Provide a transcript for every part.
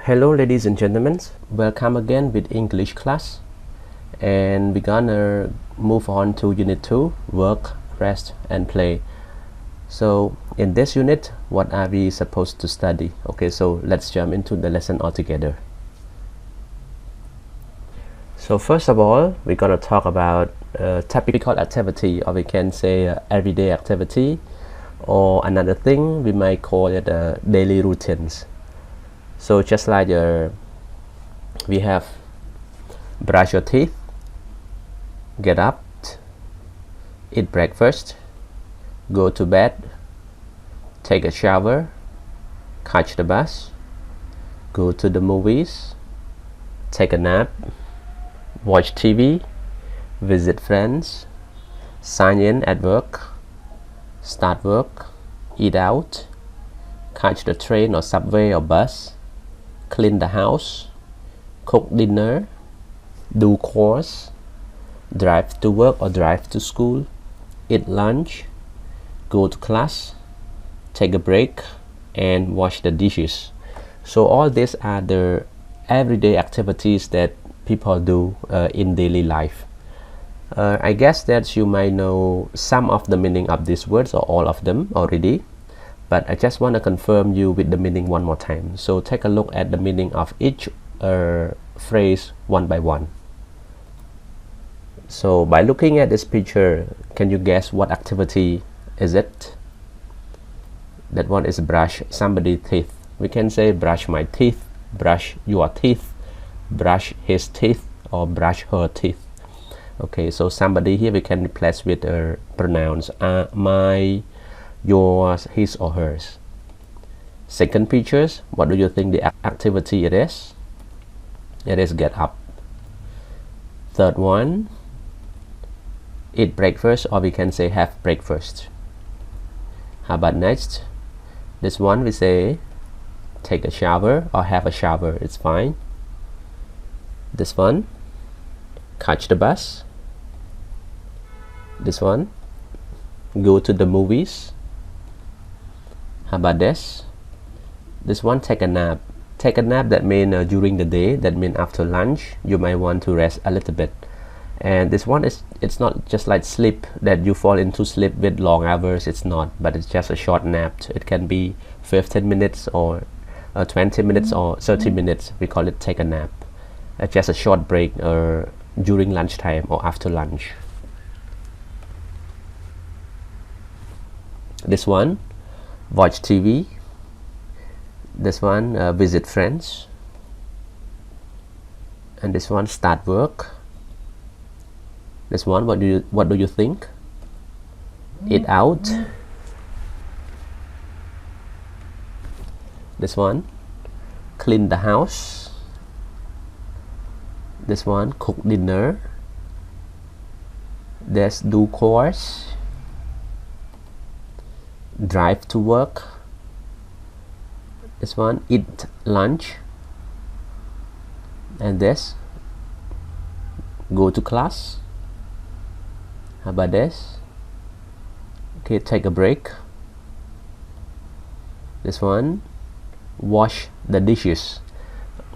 Hello ladies and gentlemen, welcome again with English class, and we're gonna move on to unit 2, work, rest and play. So in this unit, what are we supposed to study? Okay, so let's jump into the lesson altogether. So first of all, we're gonna talk about typical activity, or we can say everyday activity, or another thing we might call it daily routines. So just like we have brush your teeth, get up, eat breakfast, go to bed, take a shower, catch the bus, go to the movies, take a nap, watch TV, visit friends, sign in at work, start work, eat out, catch the train or subway or bus, clean the house, cook dinner, do chores, drive to work or drive to school, eat lunch, go to class, take a break, and wash the dishes. So all these are the everyday activities that people do in daily life. I guess that you might know some of the meaning of these words or all of them already, but I just want to confirm you with the meaning one more time. So take a look at the meaning of each phrase one by one. So by looking at this picture, can you guess what activity is it? That one is brush somebody's teeth. We can say brush my teeth, brush your teeth, brush his teeth, or brush her teeth. Okay, so somebody here we can replace with pronouns my, yours, his or hers. Second pictures, what do you think the activity it is? It is get up. Third one, eat breakfast, or we can say have breakfast. How about next? This one we say take a shower or have a shower, it's fine. This one, catch the bus. This one, go to the movies. How about this? This one, take a nap. Take a nap, that means during the day, that means after lunch you might want to rest a little bit. And this one is, it's not just like sleep that you fall into sleep with long hours, it's not, but it's just a short nap. It can be 15 minutes or 20 minutes or 30 minutes. We call it take a nap. Just a short break during lunchtime or after lunch. This one, watch TV. This one, visit friends. And this one, start work. This one, what do you think? Eat out. This one, clean the house. This one, cook dinner. This, do chores. Drive to work. This one, eat lunch. And this, go to class. How about this? Okay, take a break. This one, wash the dishes.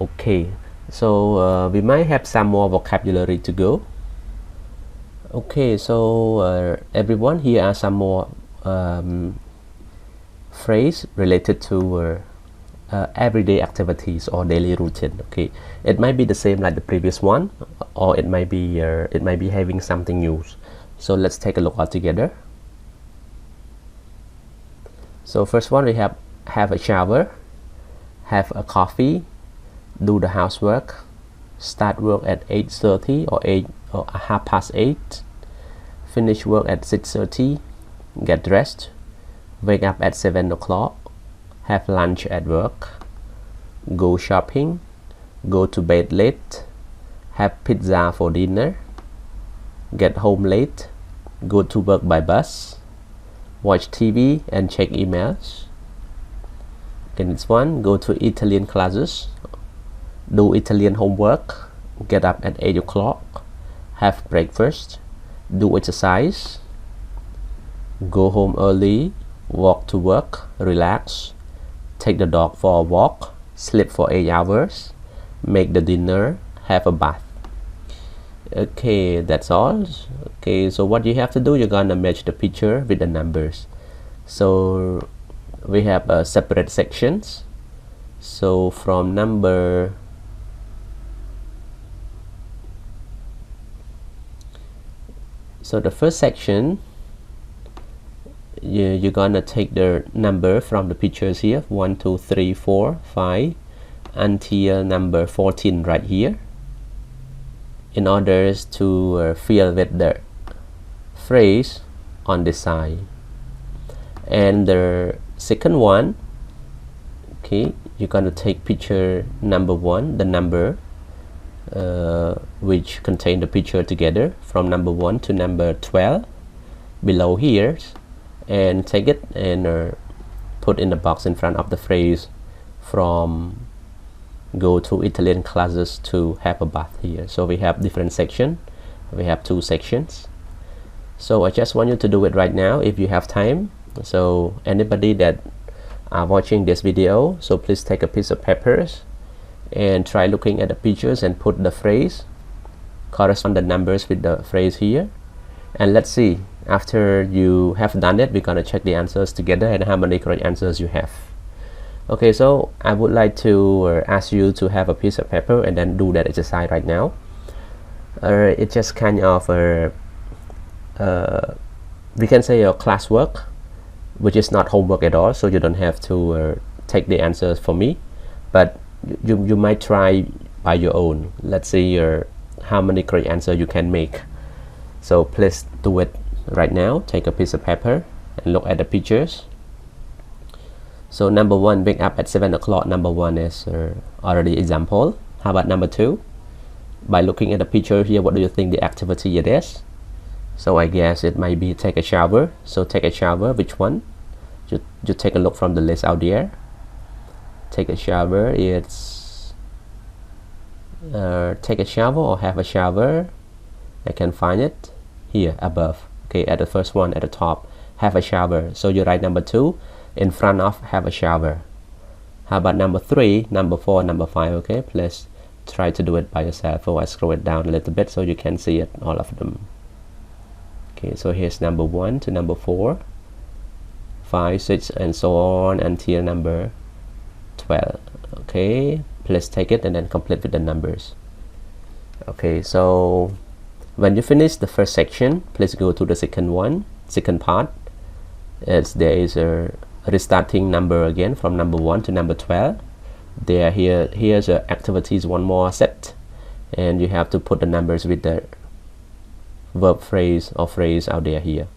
Okay, so we might have some more vocabulary to go. Okay, so everyone, here are some more phrase related to everyday activities or daily routine. Okay, it might be the same like the previous one, or it might be having something new. So let's take a look all together. So first one, we have a shower, have a coffee, do the housework, start work at 8:30 or 8:30, finish work at 6:30, get dressed, wake up at 7 o'clock, have lunch at work, go shopping, go to bed late, have pizza for dinner, get home late, go to work by bus, watch TV and check emails. Okay, next one, go to Italian classes, do Italian homework, get up at 8 o'clock, have breakfast, do exercise, go home early, walk to work, relax, take the dog for a walk, sleep for 8 hours, make the dinner, have a bath. Okay, that's all. Okay, so what you have to do, you're gonna match the picture with the numbers. So we have separate sections. So from number so the first section, you're gonna take the number from the pictures here, 1 2 3 4 5 until number 14 right here, in order to fill with the phrase on this side. And the second one, okay, you're gonna take picture number 1, the number which contain the picture together from number 1 to number 12 below here, and take it and put in the box in front of the phrase from go to Italian classes to have a bath here. So we have different section, we have 2 sections. So I just want you to do it right now if you have time. So anybody that are watching this video, so please take a piece of papers and try looking at the pictures and put the phrase correspond the numbers with the phrase here, and let's see, after you have done it, we're gonna check the answers together and how many correct answers you have. Okay, so I would like to ask you to have a piece of paper and then do that exercise right now. It's just kind of we can say your classwork, which is not homework at all, so you don't have to take the answers for me, but you might try by your own. Let's see how many correct answers you can make. So please do it right now. Take a piece of paper and look at the pictures. So number 1, wake up at 7 o'clock. Number 1 is already example. How about number 2? By looking at the picture here, what do you think the activity it is? So I guess it might be take a shower. So take a shower, which one? You take a look from the list out there. Take a shower, it's take a shower or have a shower. I can find it here above. Okay, at the first one at the top, have a shower. So you write number 2 in front of have a shower. How about number 3, number 4, number 5? Okay, please try to do it by yourself. So I scroll it down a little bit so you can see it, all of them. Okay, so here's number 1 to number 4, 5, 6, and so on until number 12. Okay, please take it and then complete with the numbers. Okay, so when you finish the first section, please go to the second part. There is a restarting number again from number 1 to number 12. Here's activities, one more set, and you have to put the numbers with the verb phrase or phrase out there here.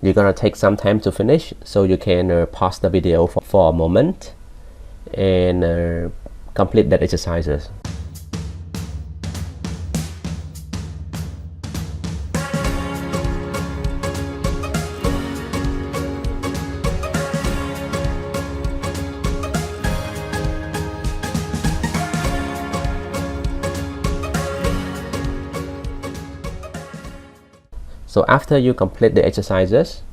You're gonna take some time to finish, so you can pause the video for a moment and complete that exercises. So after you complete the exercises,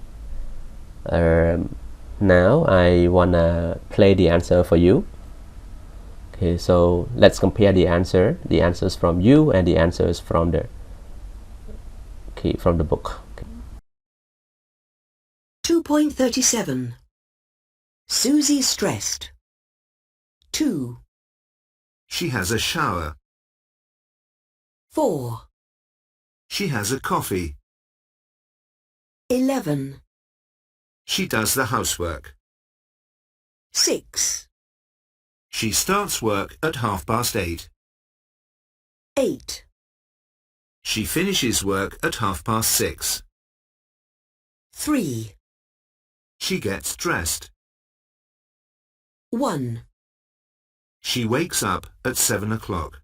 now I wanna play the answer for you. Okay, so let's compare the answers from you and the answers from the book. Okay. 2.37. Susie stressed. 2. She has a shower. 4. She has a coffee. 11. She does the housework. 6. She starts work at 8:30. 8. She finishes work at 6:30. 3. She gets dressed. 1. She wakes up at 7 o'clock.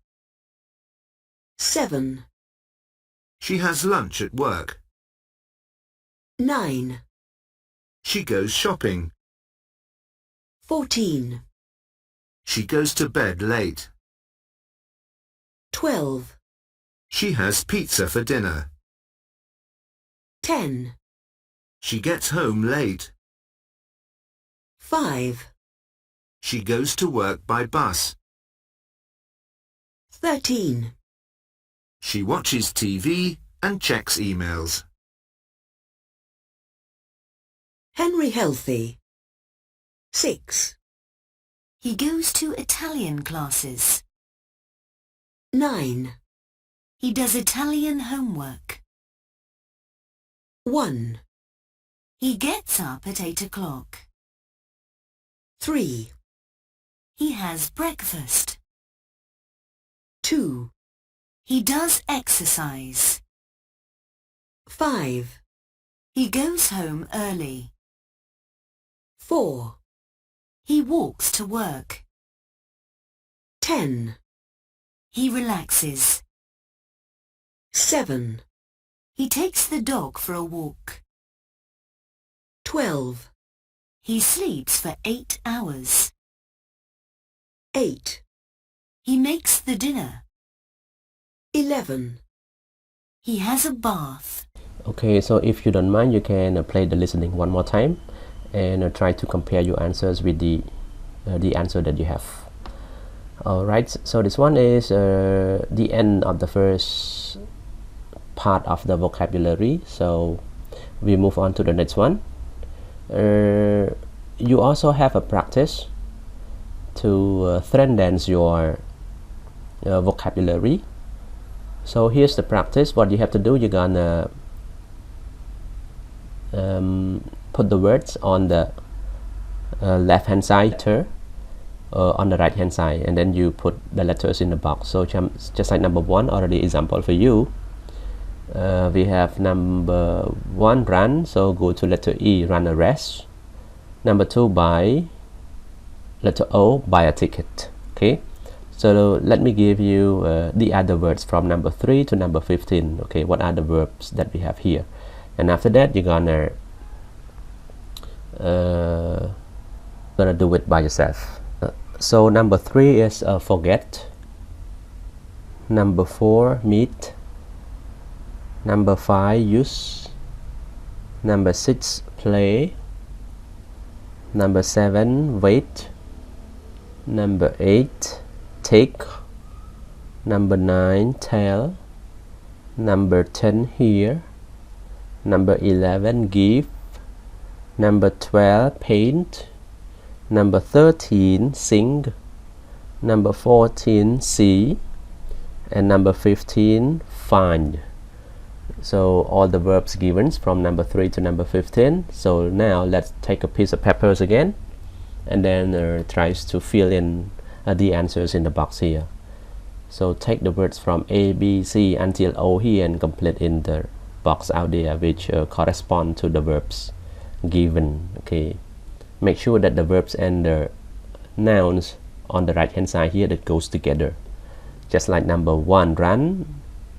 7. She has lunch at work. 9. She goes shopping. 14. She goes to bed late. 12. She has pizza for dinner. 10. She gets home late. 5. She goes to work by bus. 13. She watches TV and checks emails. Henry Healthy. 6. He goes to Italian classes. 9. He does Italian homework. 1. He gets up at 8 o'clock. 3. He has breakfast. 2. He does exercise. 5. He goes home early. 4. He walks to work. 10. He relaxes. 7. He takes the dog for a walk. 12. He sleeps for 8 hours. 8. He makes the dinner. 11. He has a bath. Okay, so if you don't mind, you can play the listening one more time and try to compare your answers with the answer that you have. Alright, so this one is the end of the first part of the vocabulary, so we move on to the next one. You also have a practice to strengthen your vocabulary. So here's the practice. What you have to do, you're gonna put the words on the left hand side on the right hand side, and then you put the letters in the box. So just like number 1, already example for you. We have number 1, run, so go to letter E, run a race. Number 2, buy. Letter O, buy a ticket. Okay, so let me give you the other words from number 3 to number 15. Okay, what are the verbs that we have here? And after that, you're gonna do it by yourself. So number 3 is forget. Number 4, meet. Number 5, use. Number 6, play. Number 7, wait. Number 8, take. Number 9, tell. Number 10, hear. Number 11, give. Number 12, paint. Number 13, sing. Number 14, see. And number 15, find. So all the verbs given from number 3 to number 15. So now let's take a piece of paper again, and then tries to fill in the answers in the box here. So take the words from A, B, C until O here and complete in the box out there which correspond to the verbs given. Okay, make sure that the verbs and the nouns on the right hand side here that goes together, just like number 1,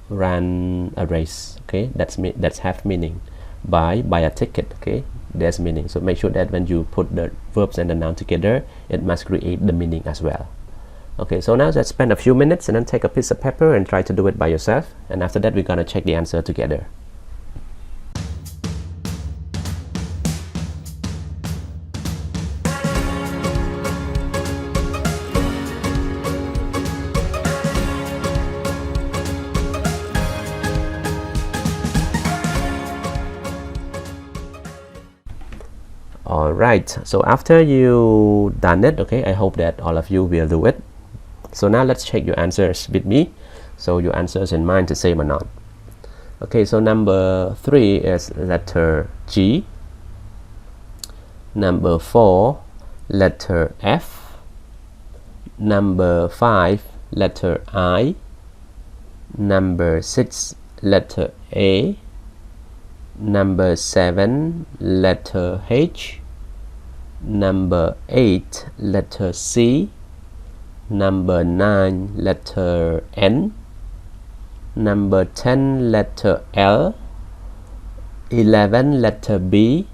run a race. Okay, that's have meaning. Buy a ticket. Okay, there's meaning. So make sure that when you put the verbs and the noun together, it must create the meaning as well. Okay, so now let's spend a few minutes and then take a piece of paper and try to do it by yourself, and after that we're gonna check the answer together. Alright, so after you done it, okay, I hope that all of you will do it. So now let's check your answers with me. So your answers in mind the same or not. Okay, so number 3 is letter G. Number 4, letter F. Number 5, letter I. Number 6, letter A. Number 7, letter H. Number 8, letter C. Number 9, letter N. Number 10, letter L. 11, letter B.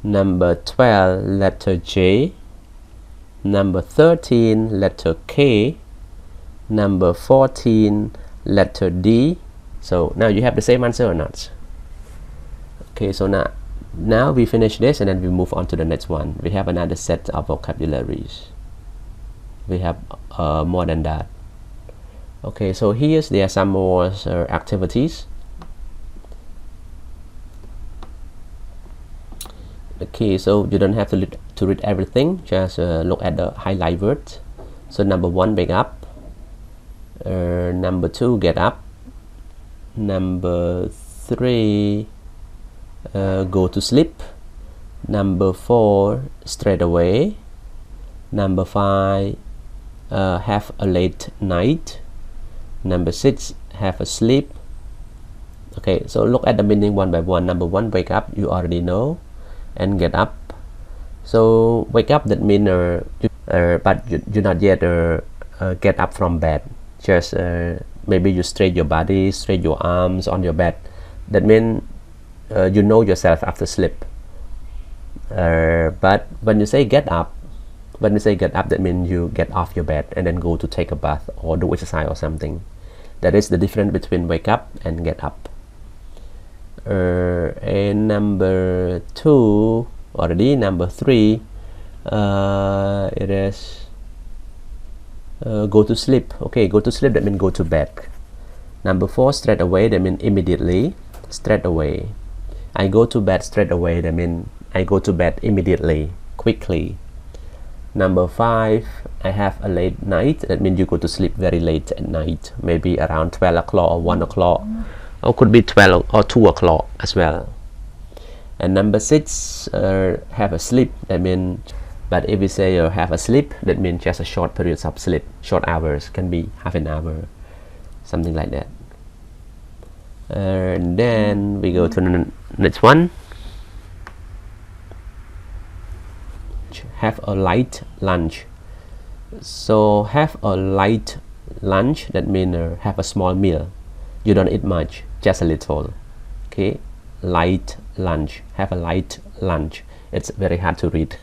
Number 12, letter J. Number 13, letter K. Number 14, letter D. So now you have the same answer or not? Okay, so now Now we finish this and then we move on to the next one. We have another set of vocabularies. We have more than that. Okay, so there are some more activities. Okay, so you don't have to read everything, just look at the highlight words. So number 1, wake up. Number 2, get up. Number 3, go to sleep. Number 4, straight away. Number 5, have a late night. Number 6, have a sleep. Okay, so look at the meaning one by one. Number 1, wake up, you already know, and get up. So wake up, that means but you not yet get up from bed. Just maybe you straight your body, straight your arms on your bed. That means you know yourself after sleep. But when you say get up, that means you get off your bed and then go to take a bath or do exercise or something. That is the difference between wake up and get up. And number 2 already. Number 3, it is go to sleep. Okay, go to sleep, that means go to bed. Number 4, straight away, that means immediately, straight away. I go to bed straight away, that means I go to bed immediately, quickly. Number 5, I have a late night, that means you go to sleep very late at night, maybe around 12 o'clock or 1 o'clock, or could be 12 or 2 o'clock as well. And number 6, have a sleep, that means, but if we say have a sleep, that means just a short periods of sleep, short hours, can be half an hour, something like that. And then we go to the next one. Have a light lunch. So have a light lunch, that means have a small meal. You don't eat much, just a little. Okay, light lunch, have a light lunch. It's very hard to read.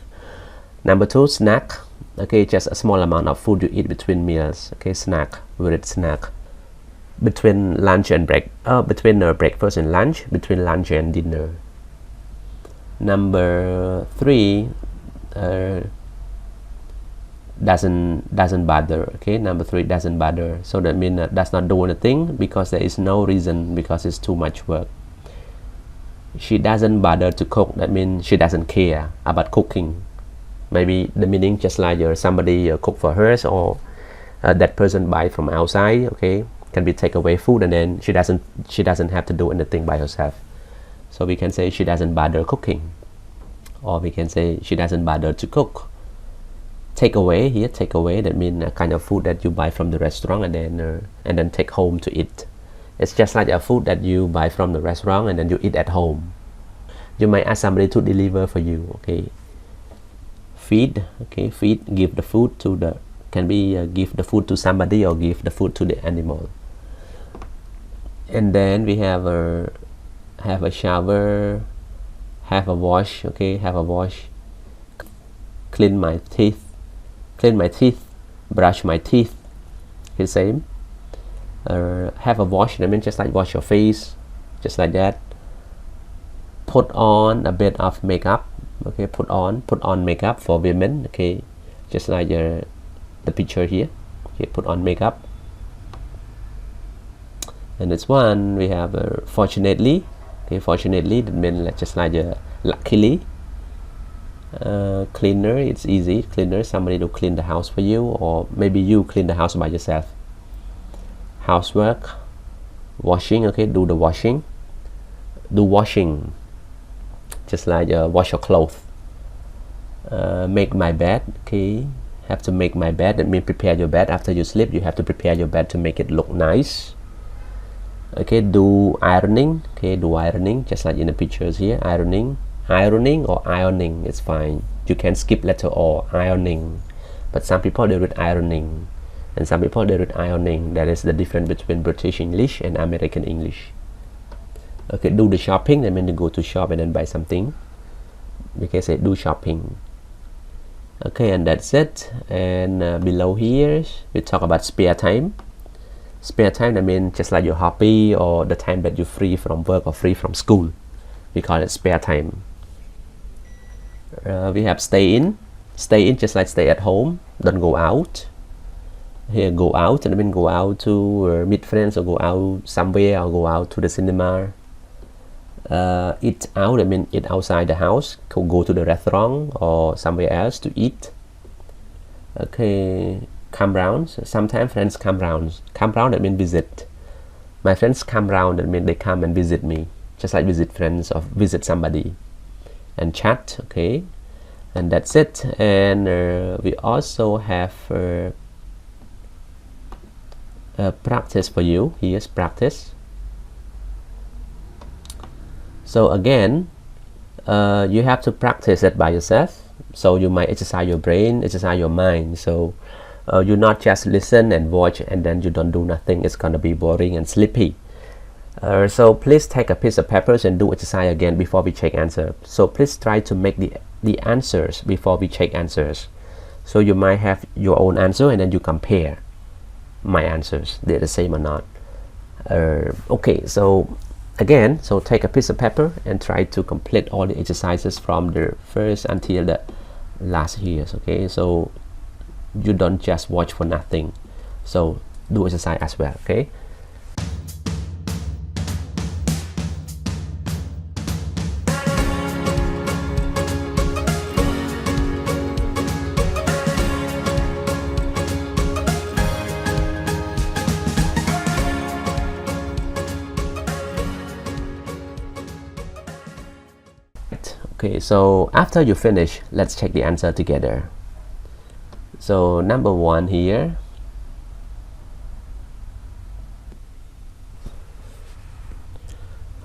Number 2, snack. Okay, just a small amount of food you eat between meals. Okay, snack, word snack. Between lunch and between breakfast and lunch, between lunch and dinner. Number 3, doesn't bother. Okay, number 3, doesn't bother. So that means does not do anything because there is no reason, because it's too much work. She doesn't bother to cook, that means she doesn't care about cooking. Maybe the meaning just like somebody cook for her, or that person buy from outside. Okay, can be take away food, and then she doesn't have to do anything by herself. So we can say she doesn't bother cooking, or we can say she doesn't bother to cook. Take away here, take away, that means a kind of food that you buy from the restaurant and then take home to eat. It's just like a food that you buy from the restaurant and then you eat at home. You might ask somebody to deliver for you. Okay, feed. Okay, feed, give the food to the, can be give the food to somebody or give the food to the animal. And then we have a shower, have a wash. Okay, have a wash, clean my teeth, brush my teeth. The same. Have a wash, that means just like wash your face, just like that. Put on a bit of makeup. Okay, put on makeup for women. Okay, just like the picture here. Okay, put on makeup. And this one we have fortunately. Okay, fortunately, that means just like luckily. Cleaner, it's easy. Cleaner, somebody to clean the house for you, or maybe you clean the house by yourself. Housework. Washing. Okay, do the washing. Do washing, just like wash your clothes. Make my bed. Okay, have to make my bed, that means prepare your bed. After you sleep, you have to prepare your bed to make it look nice. Okay, do ironing. Okay, do ironing, just like in the pictures here. Ironing or ironing, it's fine. You can skip letter O, ironing, but some people they read ironing and some people they read ironing. That is the difference between British English and American English. Okay, do the shopping, that means you go to shop and then buy something. We can say do shopping. Okay, and that's it. And below here we talk about spare time. Spare time, that means just like your hobby or the time that you're free from work or free from school. we call it spare time. We have stay in just like stay at home, don't go out. Here go out, and I mean go out to meet friends, or go out somewhere, or go out to the cinema. Eat out, I mean eat outside the house, go to the restaurant or somewhere else to eat. Okay, come round, sometimes friends come round. Come round, that means visit. My friends come round, that means they come and visit me, just like visit friends or visit somebody. And chat, okay, and that's it. And we also have practice for you. Here's practice. So again, you have to practice it by yourself. So you might exercise your brain, exercise your mind. So you not just listen and watch and then you don't do nothing. It's gonna be boring and sleepy. So please take a piece of paper and do exercise again before we check answer. So please try to make the answers before we check answers. So you might have your own answer and then you compare my answers, they're the same or not. Okay, so again, so take a piece of paper and try to complete all the exercises from the first until the last years. Okay, so you don't just watch for nothing, so do exercise as well. Okay. Okay, so after you finish, let's check the answer together. So number 1 here.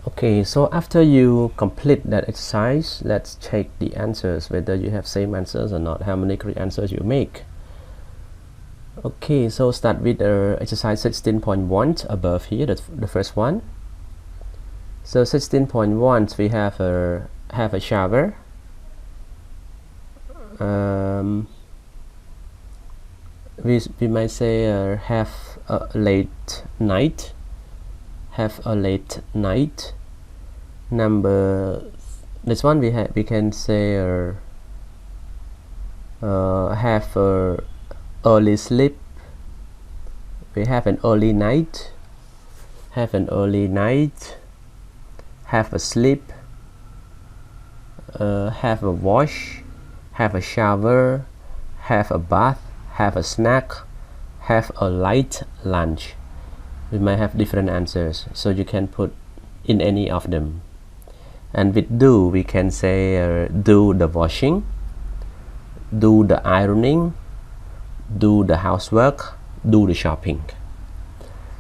Okay, so after you complete that exercise, let's check the answers, whether you have same answers or not, how many correct answers you make. Okay, so start with exercise 16.1 above here, the first one. So 16.1, we have a shower. We might say have a late night. Have a late night. This one we can say have a early sleep. We have an early night. Have an early night. Have a sleep. Have a wash, have a shower, have a bath, have a snack, have a light lunch. We might have different answers, so you can put in any of them. And with do, we can say do the washing, do the ironing, do the housework, do the shopping.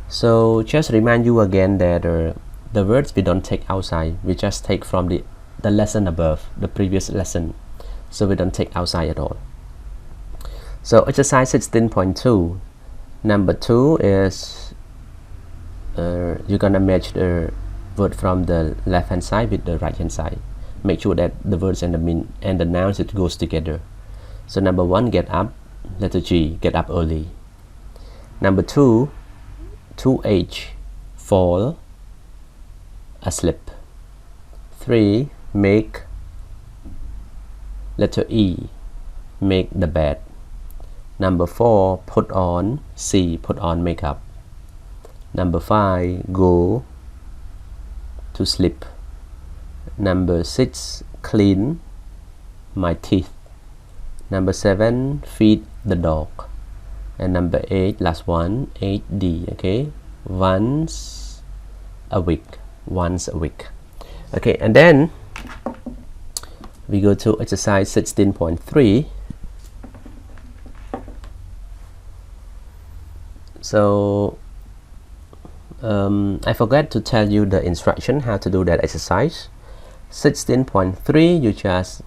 So just remind you again that the words we don't take outside, we just take from the lesson above, the previous lesson, so we don't take outside at all. So exercise 16.2, number 2 is you're gonna match the word from the left hand side with the right hand side. Make sure that the words and the nouns, it goes together. So number 1, get up, letter G, get up early. Number 2, to age, fall asleep. 3, make, letter E, make the bed. Number 4, put on, C, put on makeup. Number 5, go to sleep. Number 6, clean my teeth. Number 7, feed the dog. And number 8, last one, 8D, okay, once a week. Okay, and then we go to exercise 16.3. So I forgot to tell you the instruction how to do that exercise. 16.3, you just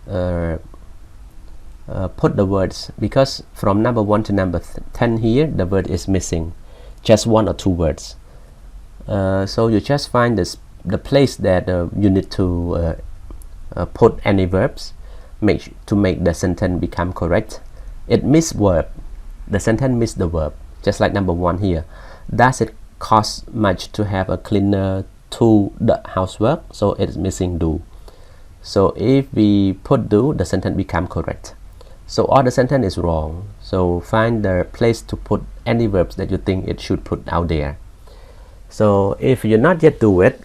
put the words, because from number 1 to number 10 here, the word is missing, just 1 or 2 words. So you just find the place that you need to put any verbs, to make the sentence become correct. It miss verb, the sentence miss the verb, just like number 1 here. Does it cost much to have a cleaner to the housework? So it's missing do. So if we put do, the sentence become correct. So all the sentence is wrong. So find the place to put any verbs that you think it should put out there. So if you not yet do it,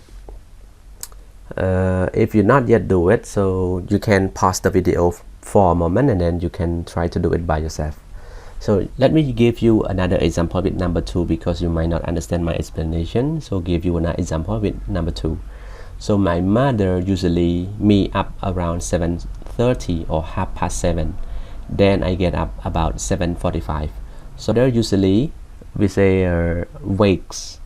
so you can pause the video for a moment and then you can try to do it by yourself. So let me give you another example with number 2, because you might not understand my explanation. So give you another example with number 2. So my mother usually me up around 7:30 or 7:30. Then I get up about 7:45. So there usually we say wakes.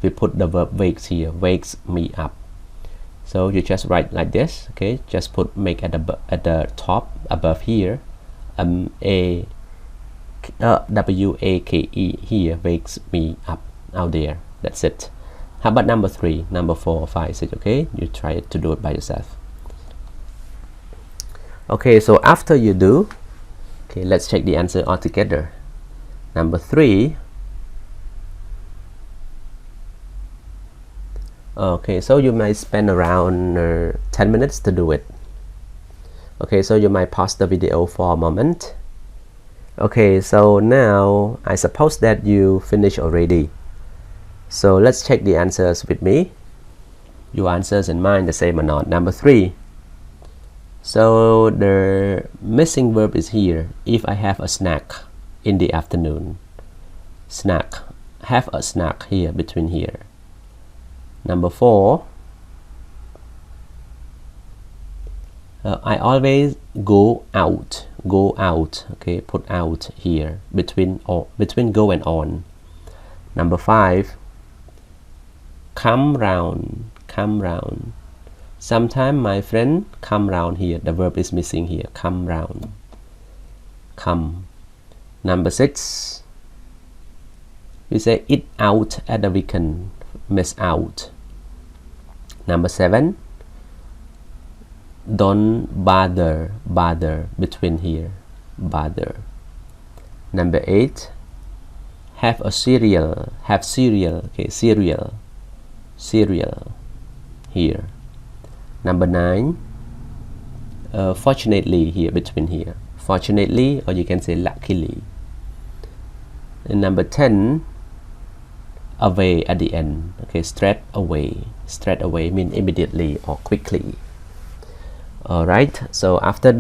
We put the verb wakes here, wakes me up. So you just write like this, okay? Just put make at the top above here, W-A-K-E here, wakes me up out there. That's it. How about number 3, number 4, 5, 6? Okay, you try to do it by yourself. Okay, so after you do, okay, let's check the answer all together. Number 3. Okay, so you might spend around 10 minutes to do it. Okay, so you might pause the video for a moment. Okay, so now I suppose that you finished already. So let's check the answers with me. Your answers and mine the same or not. Number 3. So the missing verb is here. If I have a snack in the afternoon. Snack. Have a snack here, between here. Number 4. I always go out. Go out. Okay, put out here between go and on. Number 5. Come round. Come round. Sometimes my friend come round here. The verb is missing here. Come round. Come. Number 6. We say eat out at the weekend. Miss out. Number 7. Don't bother. Bother between here. Bother. Number 8. Have a cereal. Have cereal. Okay, cereal. Cereal here. Number 9. Fortunately here, between here. Fortunately, or you can say luckily. And number 10. Away at the end. Okay, straight away. Straight away mean immediately or quickly. Alright, so after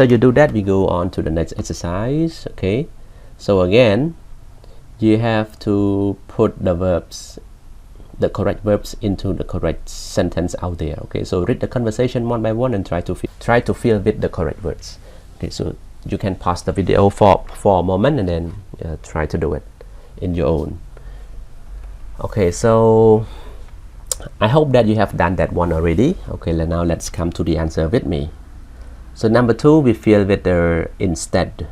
you do that, we go on to the next exercise. Okay, so again you have to put the verbs, the correct verbs, into the correct sentence out there. Okay, so read the conversation one by one and try to fill with the correct words. Okay, so you can pause the video for a moment and then try to do it in your own. Okay, so I hope that you have done that one already. Okay, now let's come to the answer with me. So number 2, we fill with the instead.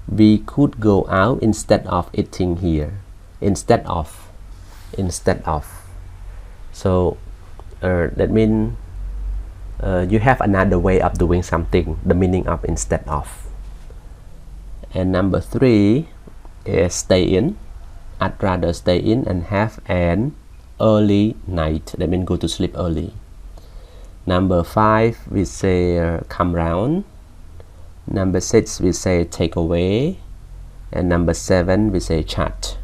We could go out instead of eating here. Instead of. So that means you have another way of doing something. The meaning of instead of. And number 3 is stay in. I'd rather stay in and have an early night. That means go to sleep early. Number 5, we say come round. Number 6, we say take away. And number 7, we say chat.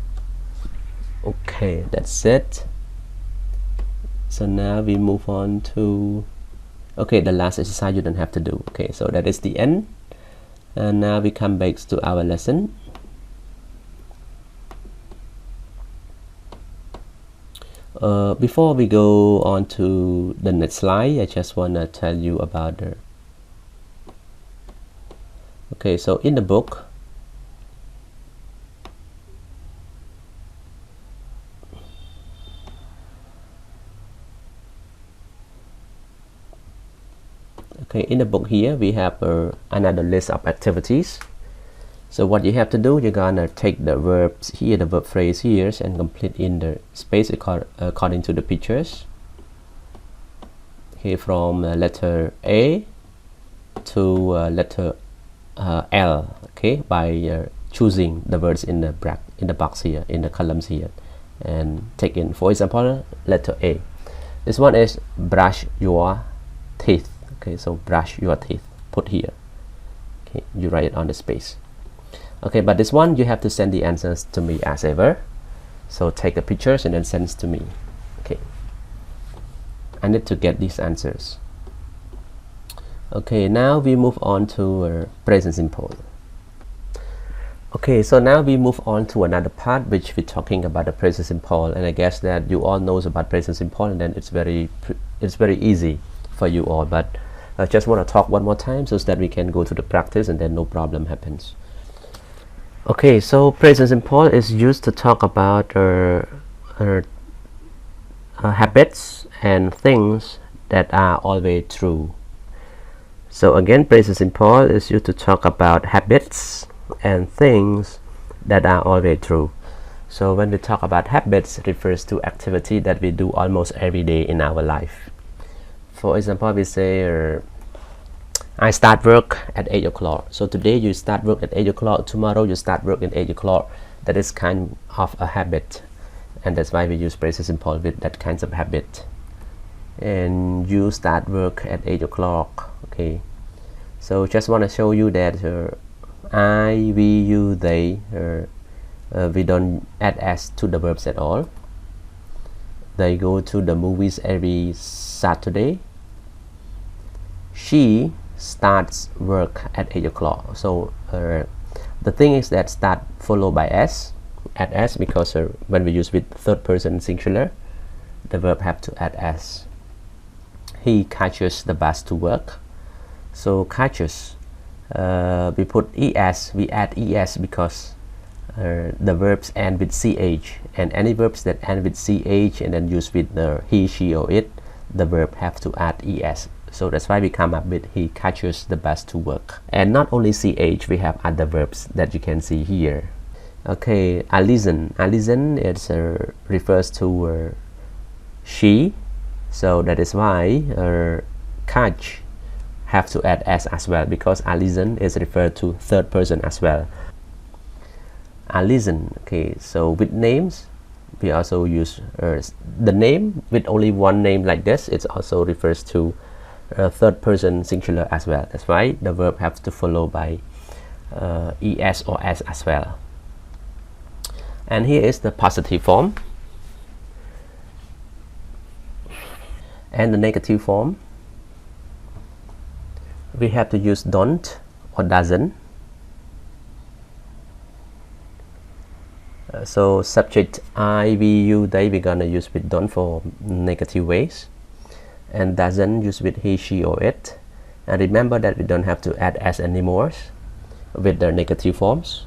Okay, that's it. So now we move on to, okay, the last exercise you don't have to do. Okay, so that is the end. And now we come back to our lesson. Before we go on to the next slide, I just want to tell you about the, okay, so in the book, okay, in the book here we have another list of activities. So what you have to do, you're gonna take the verbs here, the verb phrase here, and complete in the space according to the pictures. Okay, from letter A to letter L. Okay, by choosing the words in the box here, in the columns here, and take in. For example, letter A. This one is brush your teeth. Okay, so brush your teeth, put here. Okay, you write it on the space. Okay, but this one you have to send the answers to me as ever. So take the pictures and then send it to me. Okay, I need to get these answers. Okay, now we move on to present simple. Okay, so now we move on to another part which we're talking about the present simple, and I guess that you all knows about present simple, and then it's very easy for you all, but I just want to talk one more time so that we can go to the practice and then no problem happens. Okay, so present simple is used to talk about habits and things that are always true. So again, present simple is used to talk about habits and things that are always true. So when we talk about habits, it refers to activity that we do almost every day in our life. For example, we say I start work at 8 o'clock. So today you start work at 8 o'clock, tomorrow you start work at 8 o'clock. That is kind of a habit, and that's why we use present simple with that kinds of habit. And you start work at 8 o'clock. Okay, so just want to show you that I, we, you, they, we don't add s to the verbs at all. They go to the movies every Saturday. She starts work at 8 o'clock. So the thing is that start followed by s, add s, because when we use with third person singular, the verb have to add s. He catches the bus to work. So catches, we put es, we add es because the verbs end with ch, and any verbs that end with ch and then use with he, she, or it, the verb have to add es. So that's why we come up with he catches the bus to work. And not only ch, we have other verbs that you can see here. Okay, Alison. Alison is refers to she, so that is why catch have to add s as well, because Alison is referred to third person as well. Alison. Okay, so with names we also use the name with only one name like this. It also refers to third person singular as well. That's why the verb have to follow by es or s as well. And here is the positive form and the negative form. We have to use don't or doesn't. So subject I, we, you, they, we're gonna use with don't for negative ways, and doesn't use with he, she, or it. And remember that we don't have to add s anymore with the negative forms.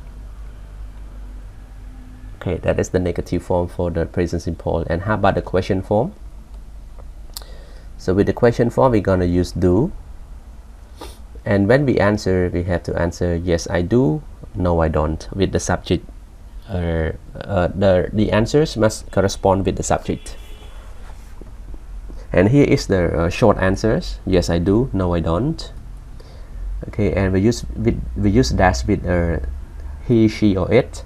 Okay, that is the negative form for the present simple. And how about the question form? So with the question form, we're gonna use do. And when we answer, we have to answer yes I do, no I don't, with the subject. The answers must correspond with the subject. And here is the short answers: yes I do, no I don't. Okay, and we use dash with he, she, or it,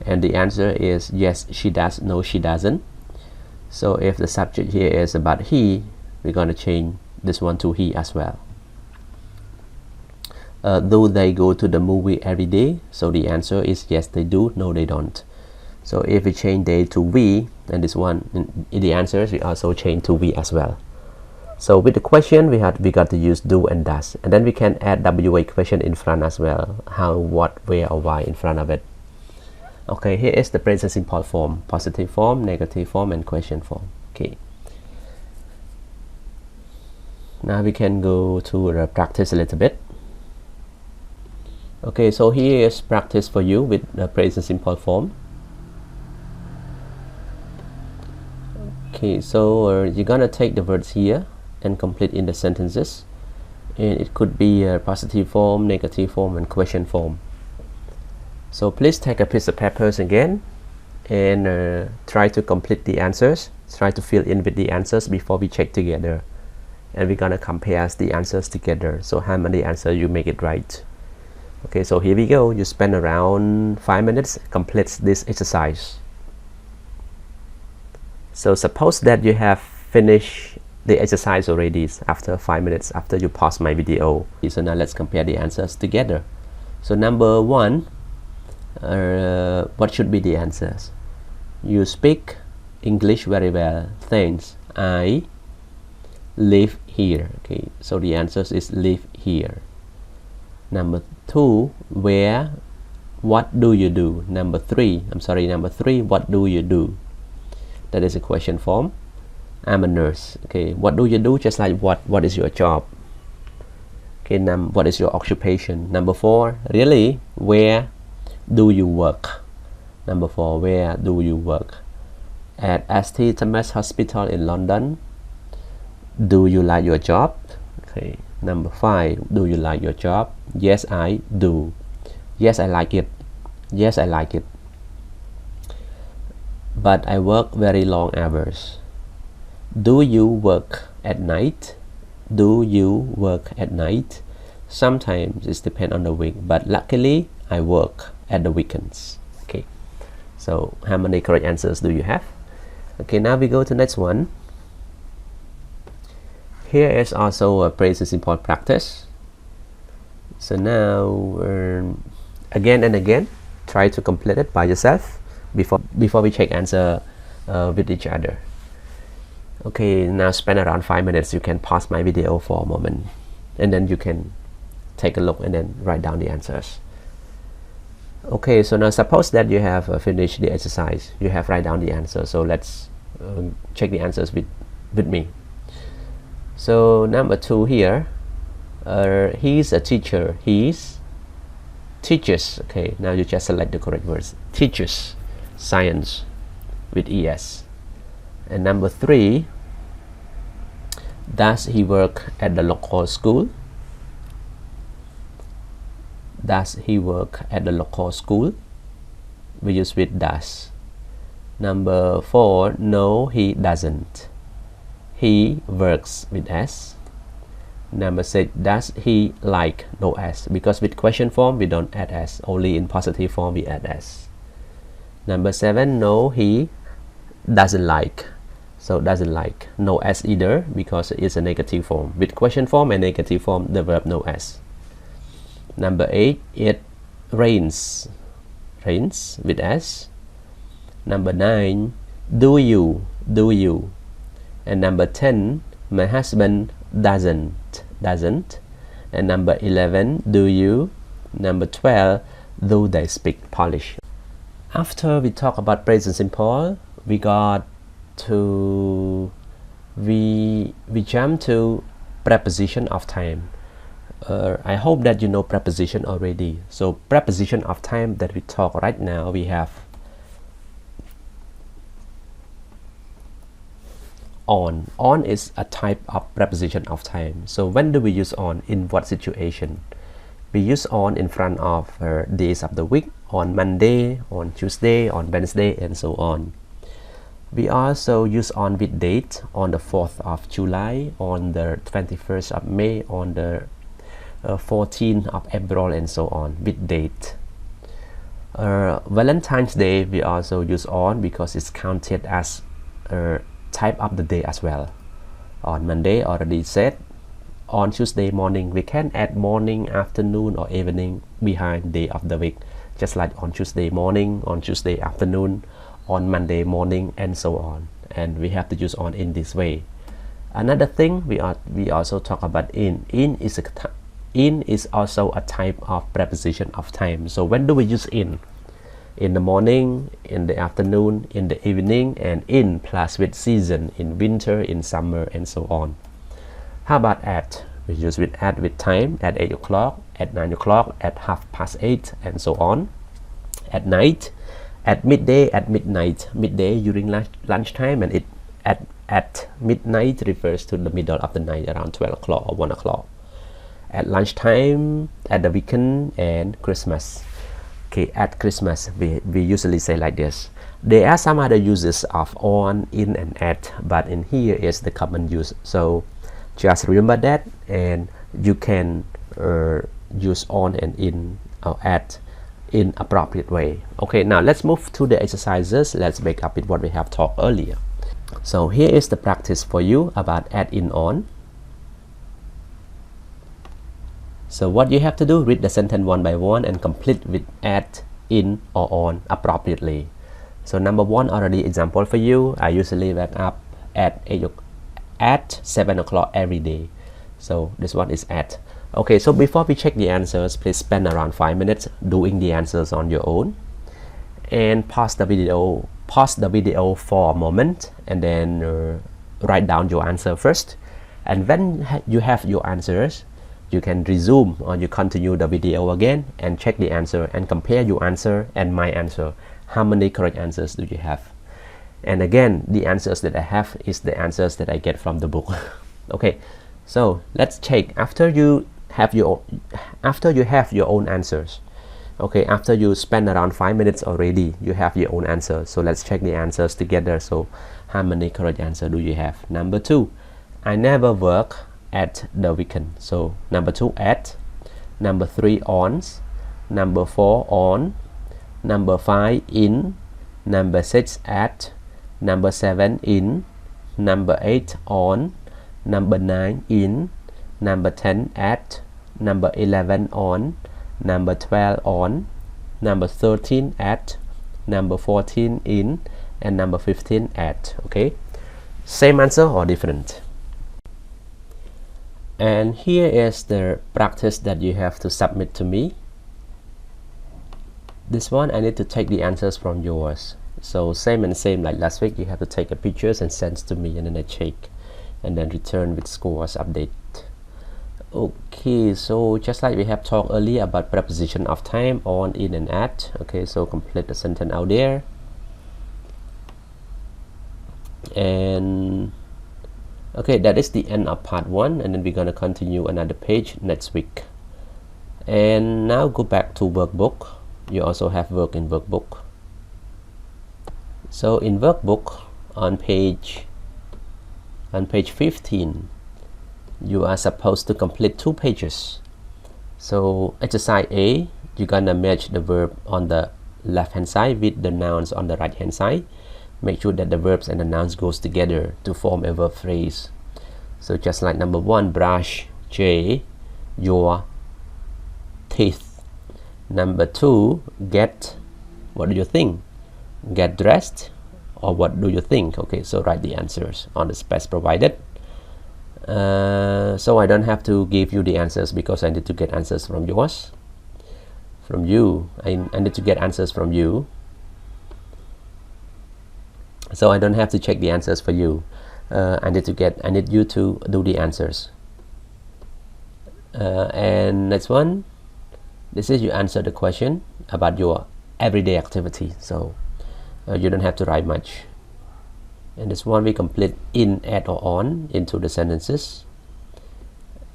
and the answer is yes she does, no she doesn't. So if the subject here is about he, we're going to change this one to he as well. Do they go to the movie every day? So the answer is yes they do, no they don't. So if we change they to we, then this one in the answers we also change to we as well. So with the question we got to use do and does, and then we can add WA question in front as well, how, what, where, or why in front of it. Okay, here is the present simple form: positive form, negative form, and question form. Okay, now we can go to practice a little bit. Okay, so here is practice for you with the present simple form. Okay, so you're gonna take the words here and complete in the sentences, and it could be a positive form, negative form, and question form. So please take a piece of paper again and try to complete the answers. Try to fill in with the answers before we check together, and we're gonna compare the answers together. So how many answers you make it right. Okay, so here we go. You spend around 5 minutes complete this exercise. So suppose that you have finished the exercise already after 5 minutes after you pause my video. So now let's compare the answers together. So number 1, what should be the answers? You speak English very well. Thanks. I live here. Okay, so the answer is live here. Number 2, where, what do you do? Number 3, what do you do? That is a question form. I'm a nurse. Okay, what do you do? Just like what is your job? Okay, what is your occupation? Number 4, really, where do you work? Number 4, where do you work? At St. Thomas Hospital in London. Do you like your job? Okay. Number 5, do you like your job? Yes, I do. Yes, I like it. Yes, I like it. But I work very long hours. Do you work at night? Do you work at night? Sometimes it depends on the week, but luckily I work at the weekends. Okay, so how many correct answers do you have? Okay, now we go to next one. Here is also a present simple practice. So now again and again, try to complete it by yourself before we check answer with each other. Okay, now spend around 5 minutes. You can pause my video for a moment, and then you can take a look and then write down the answers. Okay, so now suppose that you have finished the exercise. You have write down the answer. So let's check the answers with me. So number 2 here, he's a teacher. He's teaches. Okay, now you just select the correct words. Teaches science with ES. And number 3, does he work at the local school? Does he work at the local school? We use with does. Number 4, no, he doesn't. He works with S. Number 6, does he like? No S, because with question form we don't add S, only in positive form we add S. Number 7, no, he doesn't like. So doesn't like, no S either, because it's a negative form. With question form and negative form, the verb no S. Number 8, it rains. Rains with S. Number 9, do you? Do you? And number 10, my husband doesn't. And number 11, do you? Number 12, do they speak Polish? After we talk about present simple, we jump to preposition of time. I hope that you know preposition already. So preposition of time that we talk right now, we have on. On is a type of preposition of time. So when do we use on? In what situation? We use on in front of days of the week, on Monday, on Tuesday, on Wednesday, and so on. We also use on with date, on the 4th of July, on the 21st of May, on the 14th of April, and so on, with date. Valentine's Day we also use on because it's counted as type of the day as well. On Monday already said. On Tuesday morning we can add morning, afternoon, or evening behind day of the week, just like on Tuesday morning, on Tuesday afternoon, on Monday morning, and so on. And we have to use on in this way. Another thing we also talk about in. In is also a type of preposition of time. So when do we use in? In the morning, in the afternoon, in the evening, and in plus with season, in winter, in summer, and so on. How about at? We use with at with time, at 8 o'clock, at 9 o'clock, at 8:30, and so on. At night, at midday, at midnight. Midday during lunchtime, and at midnight refers to the middle of the night, around 12 o'clock or 1 o'clock. At lunchtime, at the weekend, and Christmas. Okay, at Christmas we usually say like this. There are some other uses of on, in, and at, but in here is the common use. So just remember that, and you can use on and in or at in appropriate way. Okay, now let's move to the exercises. Let's make up with what we have talked earlier. So here is the practice for you about add in on. So what you have to do, read the sentence one by one and complete with add in or on appropriately. So number one, already example for you. I usually wake up at 7 o'clock every day. So this one is at. Okay, so before we check the answers, please spend around 5 minutes doing the answers on your own. And pause the video for a moment and then write down your answer first. And when you have your answers, you can resume or you continue the video again and check the answer and compare your answer and my answer. How many correct answers do you have? And again, the answers that I have is the answers that I get from the book. Okay, so let's check after you have your own answers. Okay, after you spend around 5 minutes already, you have your own answer. So let's check the answers together. So how many correct answers do you have? Number 2, I never work at the weekend. So number 2, at. Number 3, ons. Number 4, on. Number 5, in. Number 6, at. Number 7, in. Number 8, on. Number 9, in. Number 10, at. Number 11, on. Number 12, on. Number 13, at. Number 14, in. And number 15, at. Okay, same answer or different? And here is the practice that you have to submit to me. This one I need to take the answers from yours. So same like last week, you have to take a pictures and send to me, and then I check and then return with scores update. Okay, so just like we have talked earlier about preposition of time, on, in, and at. Okay, so complete the sentence out there. And okay, that is the end of part 1, and then we're gonna continue another page next week. And now go back to workbook. You also have work in workbook. So in workbook on page 15, you are supposed to complete 2 pages. So exercise A, you're gonna match the verb on the left hand side with the nouns on the right hand side. Make sure that the verbs and the nouns goes together to form a verb phrase. So just like number 1, brush your teeth. Number 2, get. What do you think? Get dressed, or what do you think? Okay, so write the answers on the space provided. So I don't have to give you the answers because I need to get answers from yours. From you, I need to get answers from you. So I don't have to check the answers for you. I need you to do the answers. And next one, this is you answer the question about your everyday activity. So you don't have to write much. And this one we complete in, at, or on into the sentences.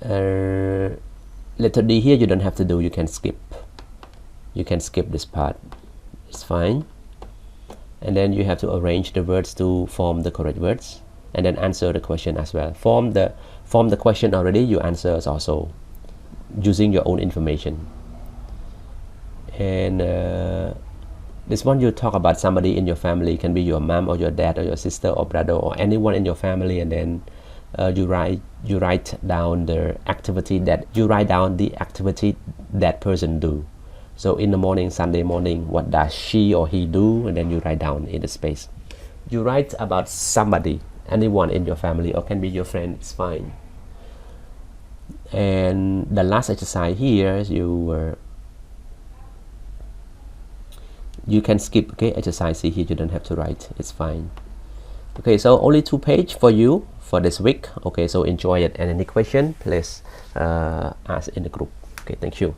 Letter D here you don't have to do, you can skip. You can skip this part, it's fine. And then you have to arrange the words to form the correct words, and then answer the question as well. Form the question already, you answer also using your own information. And this one you talk about somebody in your family, can be your mom or your dad or your sister or brother or anyone in your family, and then you write down the activity that person do. So in the morning, Sunday morning, what does she or he do? And then you write down in the space. You write about somebody, anyone in your family, or can be your friend, it's fine. And the last exercise here, you can skip. Okay, exercise C here you don't have to write, it's fine. Okay, so only 2 pages for you for this week. Okay, so enjoy it, and any question please ask in the group. Okay, thank you.